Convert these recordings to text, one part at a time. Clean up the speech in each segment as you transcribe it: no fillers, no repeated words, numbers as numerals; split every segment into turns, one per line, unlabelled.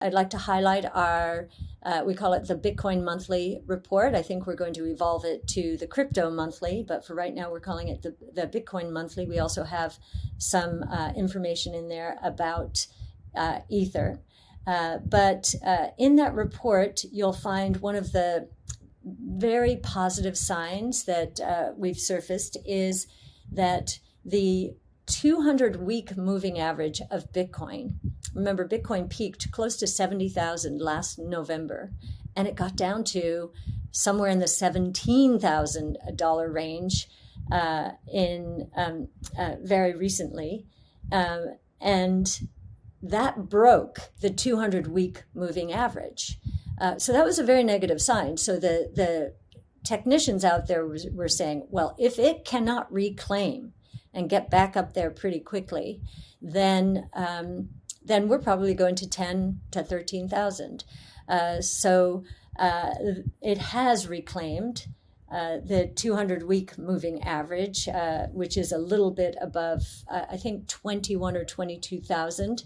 I'd like to highlight our, we call it the Bitcoin Monthly Report. I think we're going to evolve it to the Crypto Monthly, but for right now, we're calling it the Bitcoin Monthly. We also have some information in there about Ether. But in that report, you'll find one of the very positive signs that we've surfaced is that the 200-week moving average of Bitcoin. Remember, Bitcoin peaked close to 70,000 last November, and it got down to somewhere in the $17,000 range in very recently. And that broke the 200-week moving average. So that was a very negative sign. So the technicians out there were saying, well, if it cannot reclaim and get back up there pretty quickly, then we're probably going to 10 to 13,000. So it has reclaimed the 200-week moving average, which is a little bit above, I think, 21 or 22,000.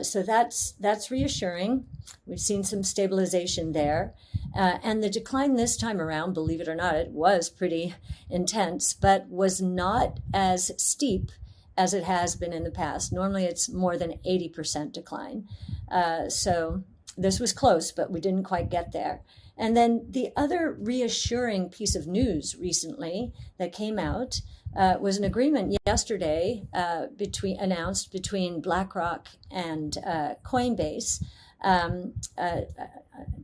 So that's reassuring. We've seen some stabilization there. And the decline this time around, believe it or not, it was pretty intense, but was not as steep as it has been in the past. Normally it's more than 80% decline. So this was close, but we didn't quite get there. And then the other reassuring piece of news recently that came out was an agreement yesterday announced between BlackRock and Coinbase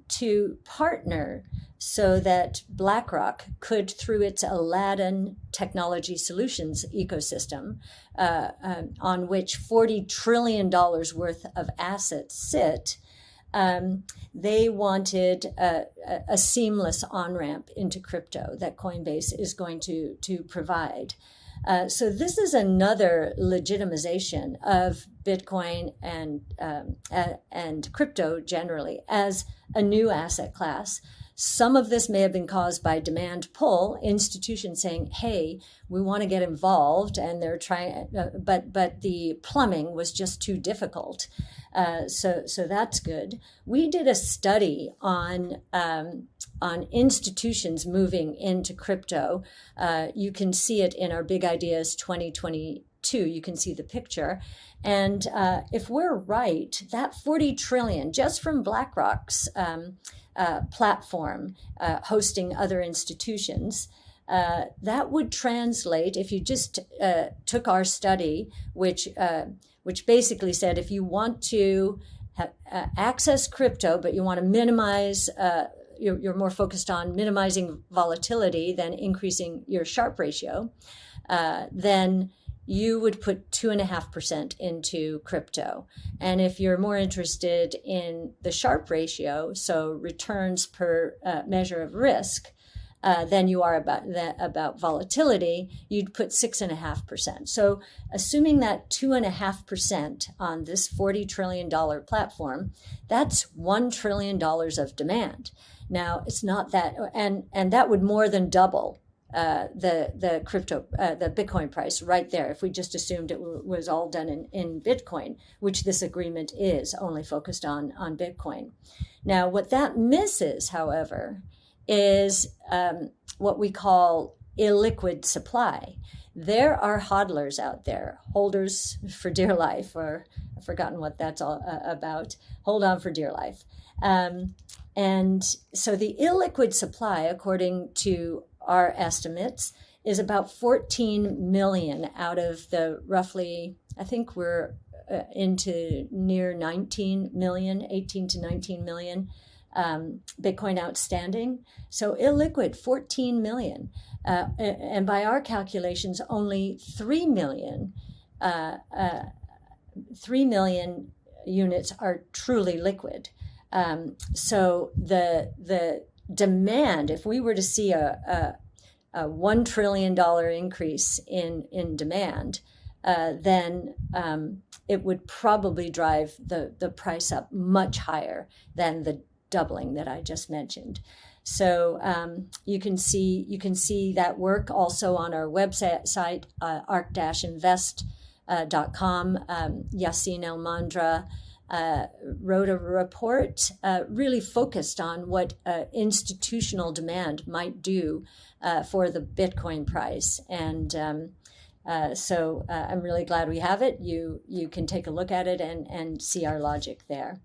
to partner so that BlackRock could, through its Aladdin Technology Solutions ecosystem, on which $40 trillion worth of assets sit, they wanted a seamless on-ramp into crypto that Coinbase is going to provide. So this is another legitimization of Bitcoin and crypto generally as a new asset class. Some of this may have been caused by demand pull, institutions saying, hey, we want to get involved, and they're trying, but the plumbing was just too difficult. So that's good. We did a study on institutions moving into crypto. You can see it in our Big Ideas 2022. You can see the picture. And if we're right, that 40 trillion just from BlackRock's platform hosting other institutions, that would translate, if you just took our study, which basically said if you want to access crypto, but you want to minimize, you're more focused on minimizing volatility than increasing your Sharpe ratio, then you would put 2.5% into crypto. And if you're more interested in the Sharpe ratio, so returns per measure of risk, than you are about volatility, you'd put 6.5%. So assuming that 2.5% on this $40 trillion platform, that's $1 trillion of demand. Now, it's not that, and that would more than double the crypto, the Bitcoin price right there, if we just assumed it was all done in Bitcoin, which this agreement is only focused on Bitcoin. Now, what that misses, however, is what we call illiquid supply. There are hodlers out there, holders for dear life, or I've forgotten what that's all about. Hold on for dear life. And so the illiquid supply, according to our estimates, is about 14 million out of the roughly, I think we're into near 19 million, 18 to 19 million Bitcoin outstanding. So illiquid, 14 million. And by our calculations, only 3 million units are truly liquid. So the demand, if we were to see a $1 trillion increase in demand, then it would probably drive the price up much higher than the doubling that I just mentioned. So you can see that work also on our website, arc-invest.com. Yassine El Mandra wrote a report really focused on what institutional demand might do for the Bitcoin price. And so I'm really glad we have it. You can take a look at it and see our logic there.